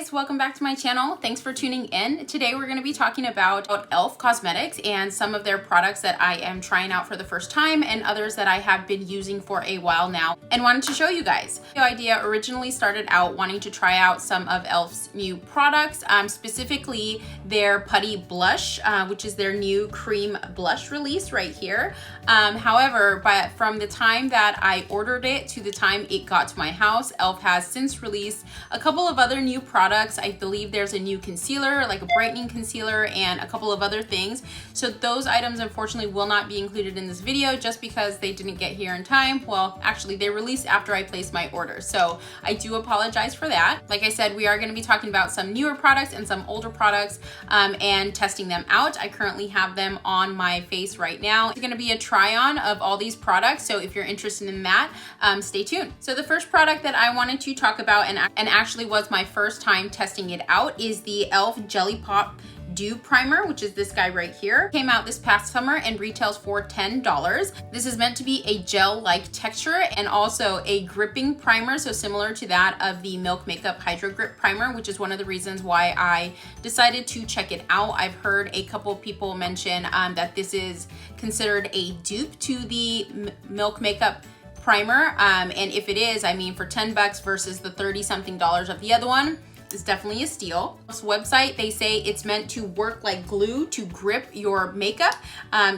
guys, welcome back to my channel. Thanks for tuning in. Today we're going to be talking about E.L.F cosmetics and some of their products that I am trying out for the first time and others that I have been using for a while now and wanted to show you guys. The idea originally started out wanting to try out some of E.L.F's new products, specifically their Putty blush, which is their new cream blush release right here. However, from the time that I ordered it to the time it got to my house, E.L.F has since released a couple of other new products. I believe there's a new concealer, like a brightening concealer, and a couple of other things. So those items unfortunately will not be included in this video just because they didn't get here in time. Well, actually they released after I placed my order. So I do apologize for that. Like I said, we are going to be talking about some newer products and some older products and testing them out. I currently have them on my face right now. It's going to be a try on of all these products. So if you're interested in that, stay tuned. So the first product that I wanted to talk about and actually was my first time testing it out is the E.L.F Jelly Pop Dupe Primer, which is this guy right here. Came out this past summer and retails for $10. This is meant to be a gel-like texture and also a gripping primer, so similar to that of the Milk Makeup Hydro Grip Primer, which is one of the reasons why I decided to check it out. I've heard a couple of people mention that this is considered a dupe to the Milk Makeup Primer, and if it is, I mean, for 10 bucks versus the 30-something dollars of the other one, it's definitely a steal. This website, they say it's meant to work like glue to grip your makeup.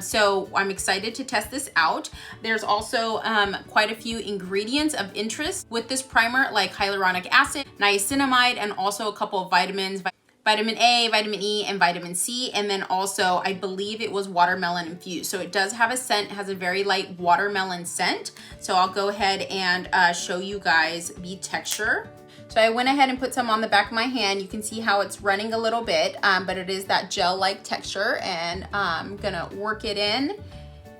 So I'm excited to test this out. There's also quite a few ingredients of interest with this primer, like hyaluronic acid, niacinamide, and also a couple of vitamins. Vitamin A, vitamin E, and vitamin C, and then also I believe it was watermelon infused. So it does have a scent, has a very light watermelon scent. So I'll go ahead and show you guys the texture. So I went ahead and put some on the back of my hand. You can see how it's running a little bit, but it is that gel-like texture, and I'm gonna work it in.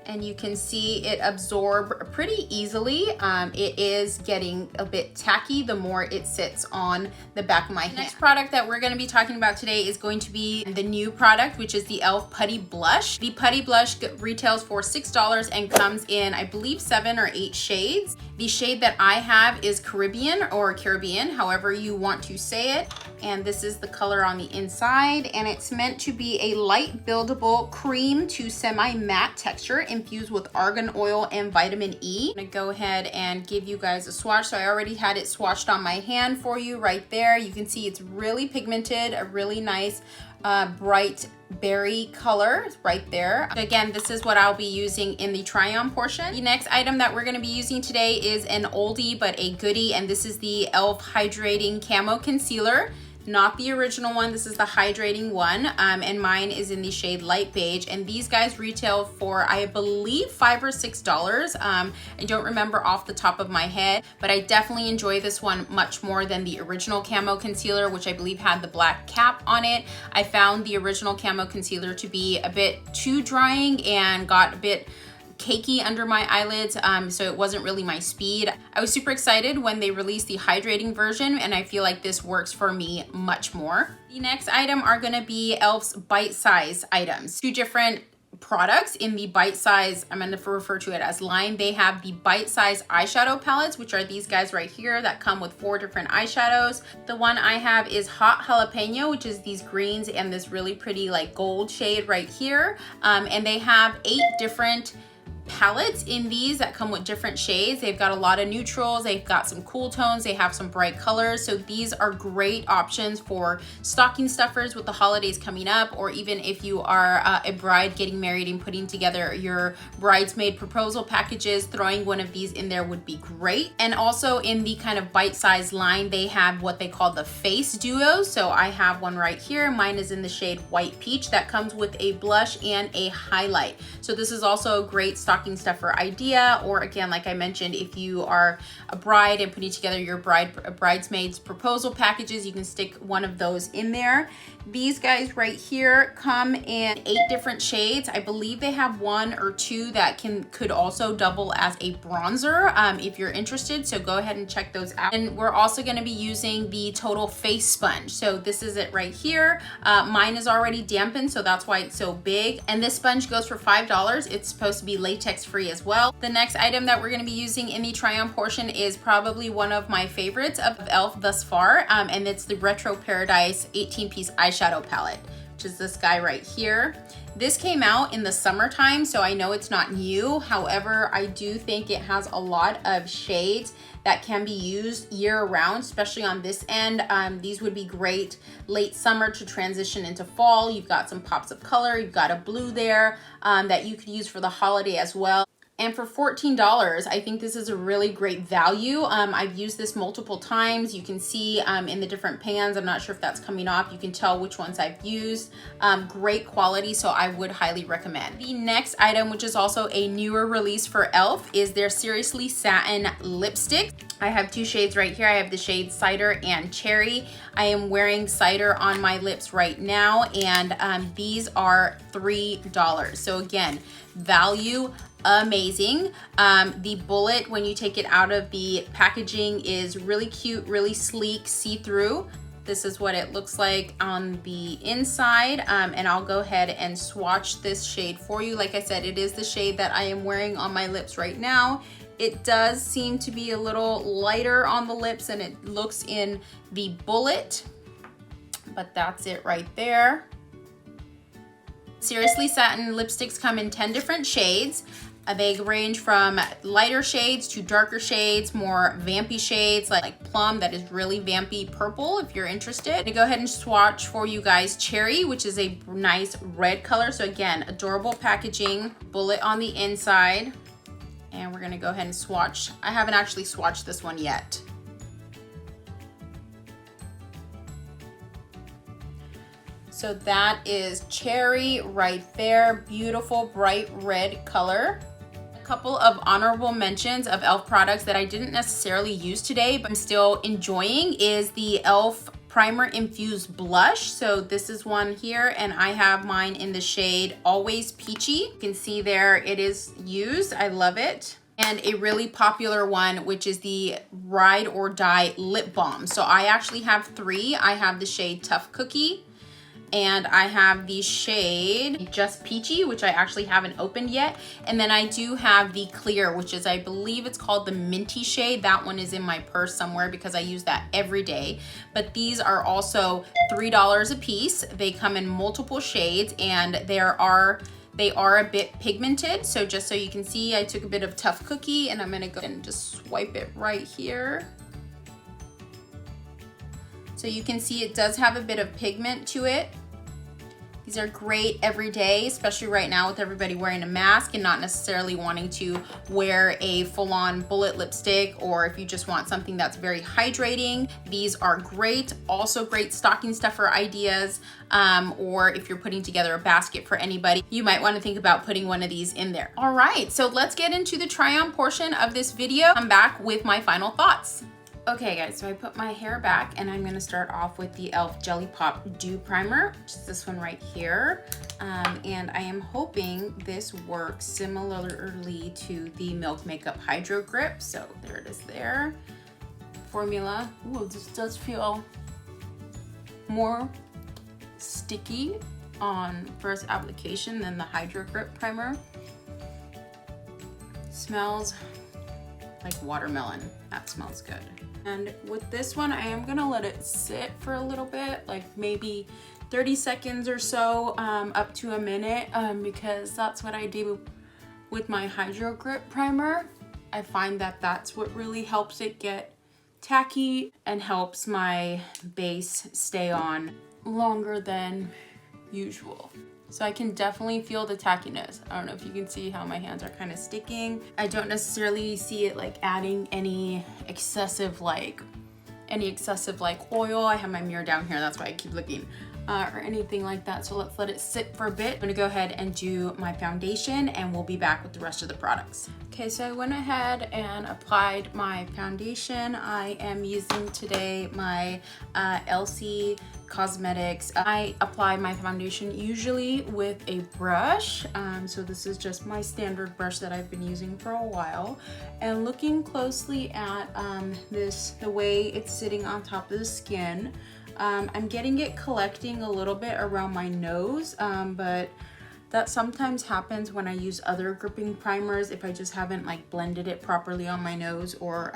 And you can see it absorb pretty easily. It is getting a bit tacky the more it sits on the back of my hand. The next product that we're gonna be talking about today is going to be the new product, which is the E.L.F Putty Blush. The Putty Blush retails for $6 and comes in, I believe, 7 or 8 shades. The shade that I have is Caribbean or Caribbean, however you want to say it. And this is the color on the inside, and it's meant to be a light buildable cream to semi-matte texture infused with argan oil and vitamin E. I'm gonna go ahead and give you guys a swatch. So I already had it swatched on my hand for you right there. You can see it's really pigmented, a really nice bright berry color right there. Again, this is what I'll be using in the try-on portion. The next item that we're going to be using today is an oldie but a goodie, and this is the E.L.F Hydrating Camo Concealer. Not the original one, this is the hydrating one, and mine is in the shade light beige, and these guys retail for, I believe, $5 or $6. I don't remember off the top of my head, but I definitely enjoy this one much more than the original Camo Concealer, which I believe had the black cap on it. I found the original Camo Concealer to be a bit too drying and got a bit cakey under my eyelids, so it wasn't really my speed. I was super excited when they released the hydrating version, and I feel like this works for me much more. The next item are gonna be E.L.F's bite size items. 2 different products in the bite size, I'm going to refer to it as line. They have the bite size eyeshadow palettes, which are these guys right here that come with 4 different eyeshadows. The one I have is Hot Jalapeno, which is these greens and this really pretty like gold shade right here. And they have 8 different palettes in these that come with different shades. They've got a lot of neutrals, they've got some cool tones, they have some bright colors. So these are great options for stocking stuffers with the holidays coming up, or even if you are a bride getting married and putting together your bridesmaid proposal packages, throwing one of these in there would be great. And also in the kind of bite-sized line, they have what they call the face duos. So I have one right here. Mine is in the shade White Peach that comes with a blush and a highlight. So this is also a great stocking stuffer idea, or again, like I mentioned, if you are a bride and putting together your bridesmaids proposal packages, you can stick one of those in there. These guys right here come in 8 different shades. I believe they have 1 or 2 that could also double as a bronzer if you're interested, so go ahead and check those out. And we're also going to be using the Total Face Sponge. So this is it right here. Mine is already dampened, so that's why it's so big, and this sponge goes for $5. It's supposed to be latex antibiotics free as well. The next item that we're going to be using in the try on portion is probably one of my favorites of e.l.f. thus far, and it's the Retro Paradise 18-piece eyeshadow palette, which is this guy right here. This came out in the summertime, so I know it's not new. However, I do think it has a lot of shades that can be used year round, especially on this end. These would be great late summer to transition into fall. You've got some pops of color. You've got a blue there that you could use for the holiday as well. And for $14, I think this is a really great value. I've used this multiple times. You can see in the different pans, I'm not sure if that's coming off. You can tell which ones I've used. Great quality, so I would highly recommend. The next item, which is also a newer release for e.l.f., is their Srsly Satin lipstick. I have two shades right here. I have the shade Cider and Cherry. I am wearing Cider on my lips right now, and these are $3. So again, value amazing. The bullet, when you take it out of the packaging, is really cute, really sleek, see-through. This is what it looks like on the inside, and I'll go ahead and swatch this shade for you. Like I said, it is the shade that I am wearing on my lips right now. It does seem to be a little lighter on the lips than it looks in the bullet, but that's it right there. Srsly Satin lipsticks come in 10 different shades. They range from lighter shades to darker shades, more vampy shades like plum, that is really vampy purple if you're interested. I'm gonna go ahead and swatch for you guys Cherry, which is a nice red color. So again, adorable packaging, bullet on the inside. And we're gonna go ahead and swatch. I haven't actually swatched this one yet. So that is Cherry right there. Beautiful bright red color. A couple of honorable mentions of e.l.f. products that I didn't necessarily use today, but I'm still enjoying, is the e.l.f. Primer Infused Blush. So this is one here, and I have mine in the shade Always Peachy. You can see there it is used. I love it. And a really popular one, which is the Ride or Die Lip Balm. So I actually have three. I have the shade Tough Cookie, and I have the shade Just Peachy, which I actually haven't opened yet. And then I do have the clear, which is, I believe it's called the Minty shade. That one is in my purse somewhere because I use that every day. But these are also $3 a piece. They come in multiple shades, and they are a bit pigmented. So just so you can see, I took a bit of Tough Cookie, and I'm gonna go and just swipe it right here. So you can see it does have a bit of pigment to it. These are great every day, especially right now with everybody wearing a mask and not necessarily wanting to wear a full-on bullet lipstick, or if you just want something that's very hydrating. These are great. Also great stocking stuffer ideas, or if you're putting together a basket for anybody, you might want to think about putting one of these in there. All right, so let's get into the try-on portion of this video. I'm back with my final thoughts. Okay guys, so I put my hair back, and I'm gonna start off with the e.l.f. Jelly Pop Dew Primer, which is this one right here. And I am hoping this works similarly to the Milk Makeup Hydro Grip. So there it is there. Formula. Ooh, this does feel more sticky on first application than the Hydro Grip Primer. Smells like watermelon. That smells good. And with this one, I am gonna let it sit for a little bit, like maybe 30 seconds or so, up to a minute, because that's what I do with my Hydro Grip Primer. I find that that's what really helps it get tacky and helps my base stay on longer than usual. So I can definitely feel the tackiness. I don't know if you can see how my hands are kind of sticking. I don't necessarily see it like adding any excessive like oil. I have my mirror down here, that's why I keep looking, or anything like that. So let's let it sit for a bit. I'm gonna go ahead and do my foundation, and we'll be back with the rest of the products. Okay, so I went ahead and applied my foundation. I am using today my Elsie Cosmetics. I apply my foundation usually with a brush. So this is just my standard brush that I've been using for a while. And looking closely at the way it's sitting on top of the skin, I'm getting it collecting a little bit around my nose, but That sometimes happens when I use other gripping primers if I just haven't like blended it properly on my nose or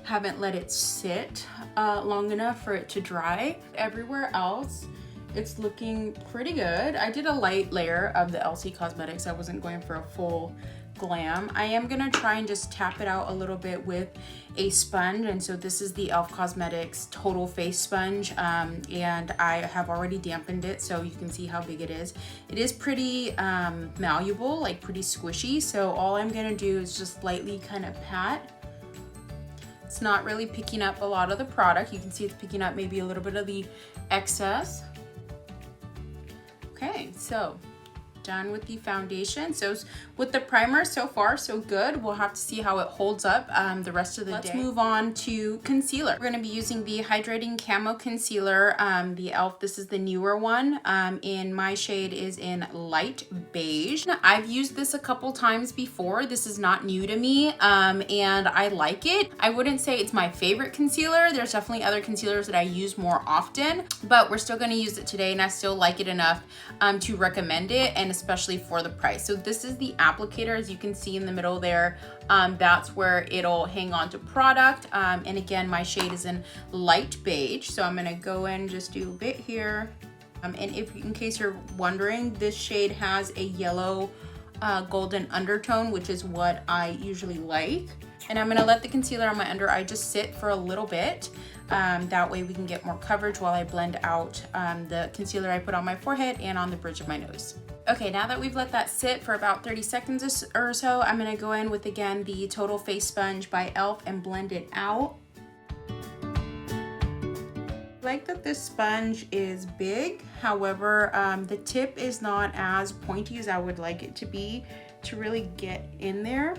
haven't let it sit long enough for it to dry. Everywhere else, it's looking pretty good. I did a light layer of the E.L.F Cosmetics. I wasn't going for a full glam. I am gonna try and just tap it out a little bit with a sponge, and so this is the E.L.F Cosmetics Total Face Sponge, and I have already dampened it so you can see how big it is. It is pretty malleable, like pretty squishy, so all I'm gonna do is just lightly kind of pat. It's not really picking up a lot of the product. You can see it's picking up maybe a little bit of the excess. Okay, so done with the foundation. So with the primer, so far so good. We'll have to see how it holds up the rest of the day. Let's move on to concealer. We're going to be using the Hydrating Camo Concealer, the E.L.F. This is the newer one. In my shade is in light beige. I've used this a couple times before. This is not new to me, and I like it. I wouldn't say it's my favorite concealer. There's definitely other concealers that I use more often, but we're still going to use it today, and I still like it enough to recommend it, and especially for the price. So this is the applicator, as you can see in the middle there. That's where it'll hang on to product. And again, my shade is in light beige. So I'm gonna go in, just do a bit here. And if, in case you're wondering, this shade has a yellow golden undertone, which is what I usually like. And I'm gonna let the concealer on my under eye just sit for a little bit. That way we can get more coverage while I blend out the concealer I put on my forehead and on the bridge of my nose. Okay, now that we've let that sit for about 30 seconds or so, I'm gonna go in with, again, the Total Face Sponge by E.L.F. and blend it out. I like that this sponge is big. However, the tip is not as pointy as I would like it to be to really get in there.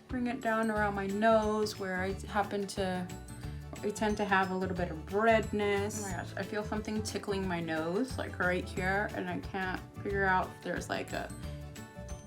Bring it down around my nose where I tend to have a little bit of redness. Oh my gosh, I feel something tickling my nose, like right here, and I can't figure out if there's like a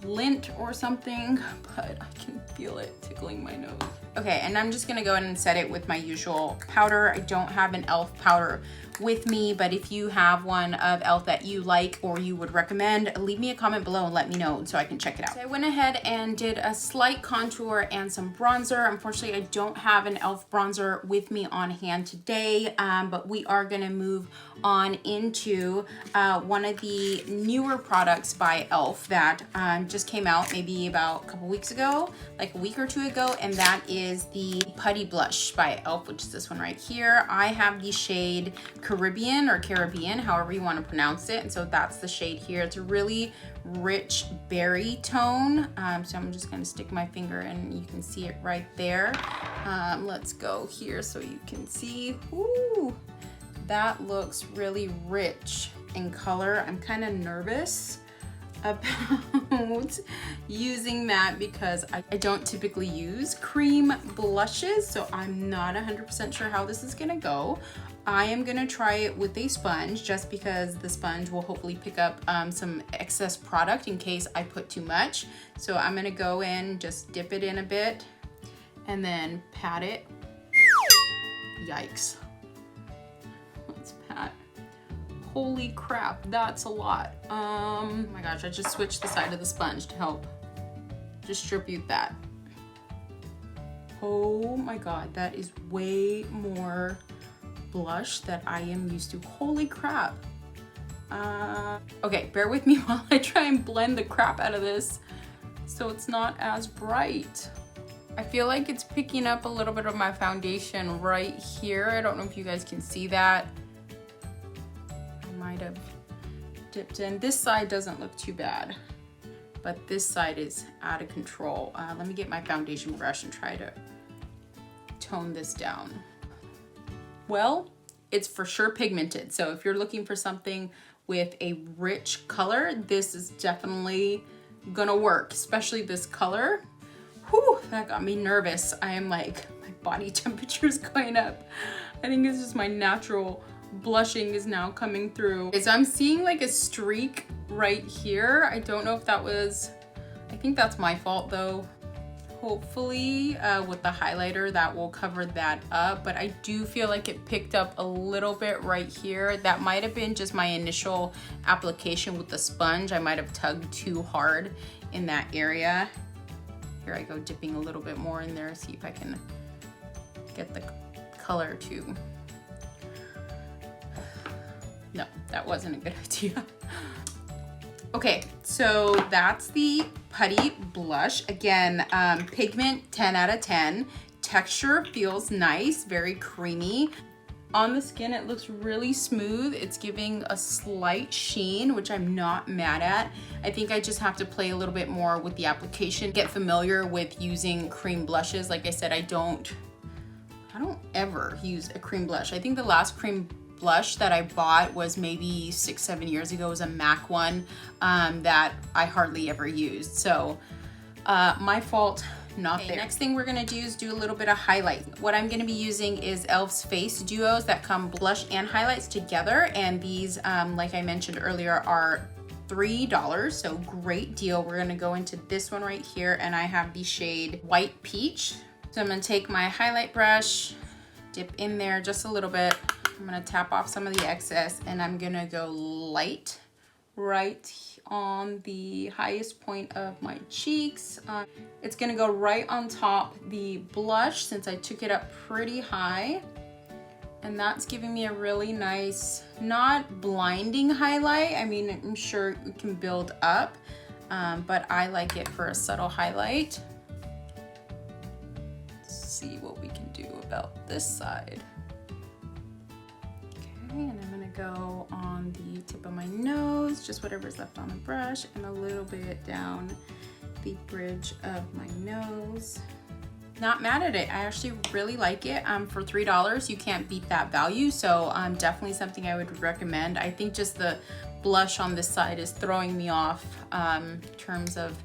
lint or something, but I can feel it tickling my nose. Okay, and I'm just gonna go in and set it with my usual powder. I don't have an E.L.F. powder with me, but if you have one of E.L.F. that you like or you would recommend, leave me a comment below and let me know so I can check it out. So I went ahead and did a slight contour and some bronzer. Unfortunately, I don't have an E.L.F. bronzer with me on hand today, but we are gonna move on into one of the newer products by E.L.F. that just came out maybe about a couple weeks ago, like a week or two ago, and that is the Putty Blush by E.L.F., which is this one right here. I have the shade Caribbean or Caribbean, however you want to pronounce it, and so that's the shade here. It's a really rich berry tone, so I'm just going to stick my finger and you can see it right there. Let's go here so you can see. Ooh, that looks really rich in color. I'm kind of nervous about using that because I don't typically use cream blushes, so I'm not 100% sure how this is gonna go. I am gonna try it with a sponge just because the sponge will hopefully pick up some excess product in case I put too much. So I'm gonna go in, just dip it in a bit and then pat it. Yikes. Let's pat. Holy crap, that's a lot. Oh my gosh, I just switched the side of the sponge to help distribute that. Oh my god, that is way more blush that I am used to. Holy crap. Okay, bear with me while I try and blend the crap out of this so it's not as bright. I feel like it's picking up a little bit of my foundation right here. I don't know if you guys can see that. Might have dipped in. This side doesn't look too bad, but this side is out of control. Let me get my foundation brush and try to tone this down. Well, it's for sure pigmented, so if you're looking for something with a rich color, this is definitely gonna work, especially this color. Whew, that got me nervous. I am like, my body temperature is going up. I think this is my natural blushing is now coming through. Okay, so I'm seeing like a streak right here. I don't know if that was, I think that's my fault though. hopefully with the highlighter that will cover that up, but I do feel like it picked up a little bit right here. That might have been just my initial application with the sponge. I might have tugged too hard in that area. Here I go dipping a little bit more in there, see if I can get the color to. No, that wasn't a good idea. Okay, so that's the Putty blush. Again, pigment 10 out of 10. Texture feels nice, very creamy. On the skin, it looks really smooth. It's giving a slight sheen, which I'm not mad at. I think I just have to play a little bit more with the application, get familiar with using cream blushes. Like I said, I don't ever use a cream blush. I think the last cream blush that I bought was maybe 6-7 years ago. It was a MAC one that I hardly ever used. So my fault, not there. Next thing we're gonna do is do a little bit of highlight. What I'm gonna be using is E.L.F's face duos that come blush and highlights together. And these, like I mentioned earlier, are $3, so great deal. We're gonna go into this one right here, and I have the shade White Peach. So I'm gonna take my highlight brush, dip in there just a little bit. I'm gonna tap off some of the excess, and I'm gonna go light right on the highest point of my cheeks. It's gonna go right on top the blush since I took it up pretty high. And that's giving me a really nice, not blinding highlight. I mean, I'm sure it can build up, but I like it for a subtle highlight. Let's see what we can do about this side. And I'm gonna go on the tip of my nose, just whatever's left on the brush, and a little bit down the bridge of my nose. Not mad at it. I actually really like it. For $3, you can't beat that value. So definitely something I would recommend. I think just the blush on this side is throwing me off in terms of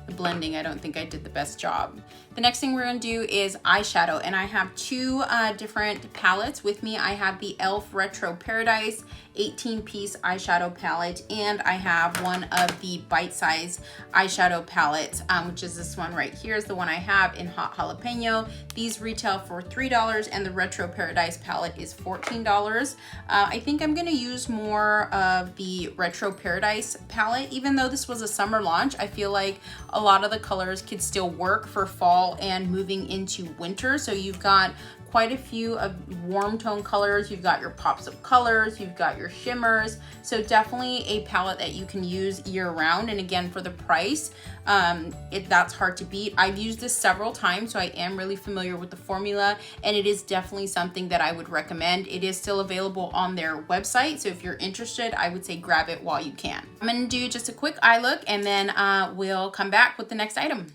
the blending. I don't think I did the best job. The next thing we're gonna do is eyeshadow, and I have two different palettes with me. I have the E.L.F Retro Paradise 18-piece eyeshadow palette, and I have one of the bite-size eyeshadow palettes, which is this one right here is the one I have in Hot Jalapeno. These retail for $3, and the Retro Paradise palette is $14. I think I'm gonna use more of the Retro Paradise palette. Even though this was a summer launch, I feel like a lot of the colors could still work for fall and moving into winter. So you've got quite a few of warm tone colors. You've got your pops of colors, you've got your shimmers. So definitely a palette that you can use year round. And again, for the price, that's hard to beat. I've used this several times, so I am really familiar with the formula, and it is definitely something that I would recommend. It is still available on their website, so if you're interested, I would say grab it while you can. I'm gonna do just a quick eye look, and then we'll come back with the next item.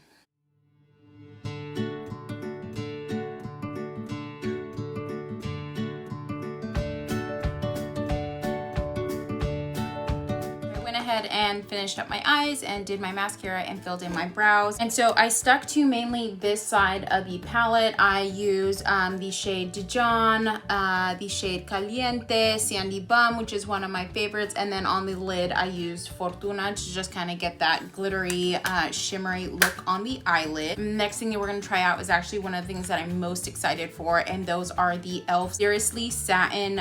And finished up my eyes and did my mascara and filled in my brows. And so I stuck to mainly this side of the palette. I used the shade Dijon, the shade Caliente, Sandy Bum, which is one of my favorites. And then on the lid, I used Fortuna to just kind of get that glittery, shimmery look on the eyelid. Next thing that we're gonna try out is actually one of the things that I'm most excited for, and those are the E.L.F Srsly Satin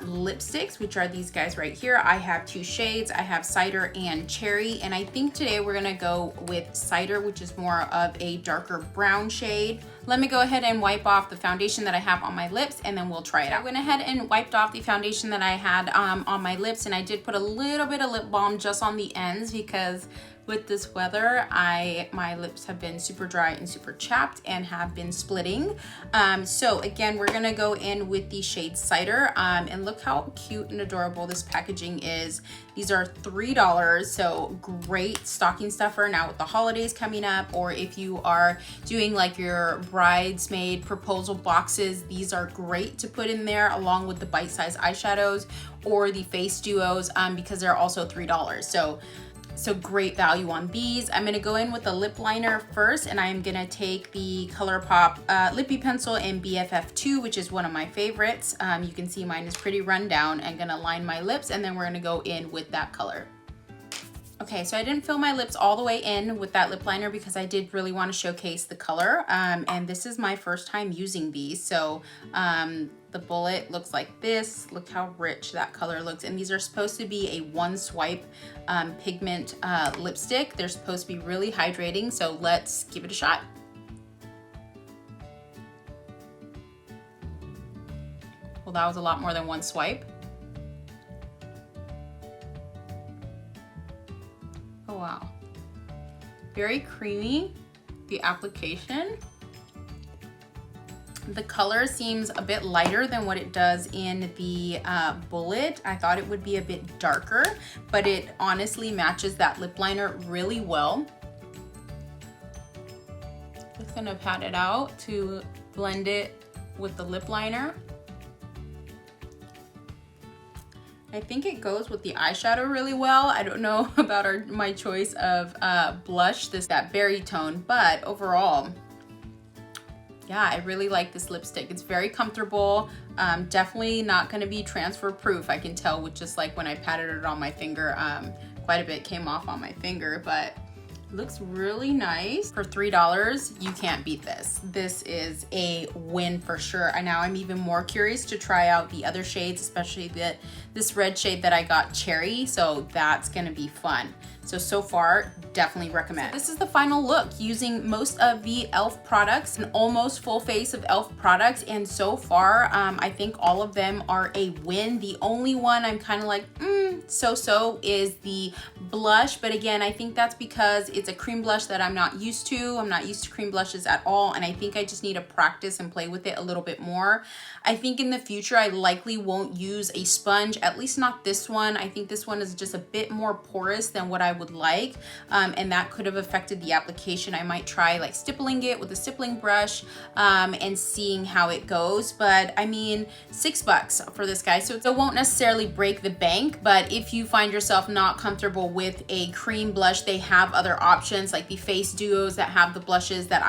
lipsticks, which are these guys right here. I have two shades. I have Cider and Cherry, and I think today we're gonna go with Cider, which is more of a darker brown shade. Let me go ahead and wipe off the foundation that I have on my lips, and then we'll try it out. I went ahead and wiped off the foundation that I had on my lips, and I did put a little bit of lip balm just on the ends because with this weather, my lips have been super dry and super chapped and have been splitting. So again, we're gonna go in with the shade Cider, and look how cute and adorable this packaging is. These are $3, so great stocking stuffer now with the holidays coming up, or if you are doing like your bridesmaid proposal boxes, these are great to put in there along with the bite-sized eyeshadows or the face duos, because they're also $3. So great value on these. I'm gonna go in with a lip liner first, and I'm gonna take the ColourPop Lippy Pencil in BFF2, which is one of my favorites. You can see mine is pretty run down. I'm gonna line my lips, and then we're gonna go in with that color. Okay, so I didn't fill my lips all the way in with that lip liner because I did really want to showcase the color. And this is my first time using these. So the bullet looks like this. Look how rich that color looks. And these are supposed to be a one swipe pigment lipstick. They're supposed to be really hydrating. So let's give it a shot. Well, that was a lot more than one swipe. Oh, wow. Very creamy, the application. The color seems a bit lighter than what it does in the bullet. I thought it would be a bit darker, but it honestly matches that lip liner really well. Just gonna pat it out to blend it with the lip liner. I think it goes with the eyeshadow really well. I don't know about my choice of blush, that berry tone, but overall, yeah, I really like this lipstick. It's very comfortable. Definitely not gonna be transfer proof. I can tell with just like when I patted it on my finger, quite a bit came off on my finger, but looks really nice. For $3, you can't beat this. This is a win for sure. And now I'm even more curious to try out the other shades, especially this red shade that I got, Cherry. So that's gonna be fun. So far, definitely recommend. So this is the final look using most of the E.L.F. products, an almost full face of E.L.F. products. And so far, I think all of them are a win. The only one I'm kind of like, so is the blush. But again, I think that's because it's a cream blush that I'm not used to. I'm not used to cream blushes at all. And I think I just need to practice and play with it a little bit more. I think in the future, I likely won't use a sponge, at least not this one. I think this one is just a bit more porous than what I would like. And that could have affected the application. I might try like stippling it with a stippling brush and seeing how it goes. But I mean, $6 for this guy. So it won't necessarily break the bank, but if you find yourself not comfortable with a cream blush, they have other options like the face duos that have the blushes that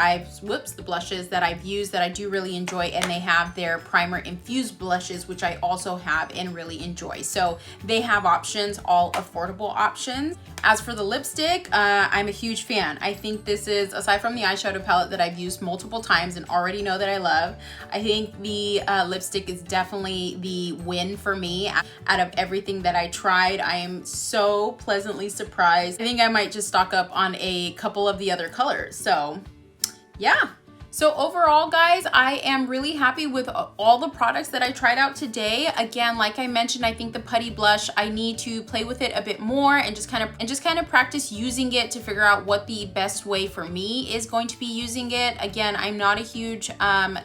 the blushes that I've used that I do really enjoy, and they have their primer infused blushes, which I also have and really enjoy. So they have options, all affordable options. As for the lipstick, I'm a huge fan. I think this is, aside from the eyeshadow palette that I've used multiple times and already know that I love, I think the lipstick is definitely the win for me. Out of everything that I tried, I am so pleasantly surprised. I think I might just stock up on a couple of the other colors. So yeah. So overall, guys, I am really happy with all the products that I tried out today. Again, like I mentioned, I think the Putty blush, I need to play with it a bit more and just kind of practice using it to figure out what the best way for me is going to be using it. Again, I'm not a huge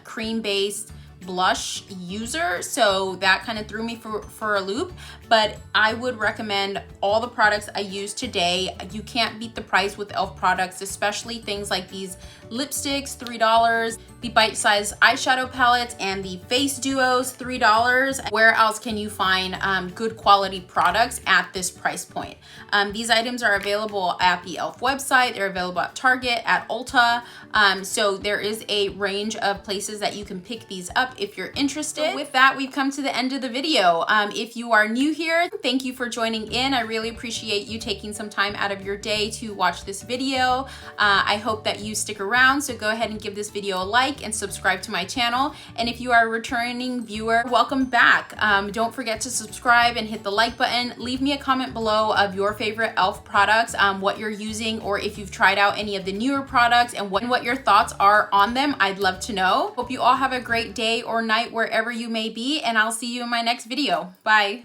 cream-based blush user, so that kind of threw me for a loop, but I would recommend all the products I used today. You can't beat the price with E.L.F. products, especially things like these lipsticks, $3, the bite-sized eyeshadow palettes, and the face duos, $3. Where else can you find good quality products at this price point? These items are available at the E.L.F. website. They're available at Target, at Ulta. So there is a range of places that you can pick these up if you're interested. So with that, we've come to the end of the video. If you are new here, thank you for joining in. I really appreciate you taking some time out of your day to watch this video. I hope that you stick around, so go ahead and give this video a like and subscribe to my channel. And if you are a returning viewer, welcome back. Don't forget to subscribe and hit the like button. Leave me a comment below of your favorite E.L.F. products, what you're using, or if you've tried out any of the newer products and what your thoughts are on them. I'd love to know. Hope you all have a great day or night wherever you may be, and I'll see you in my next video. Bye.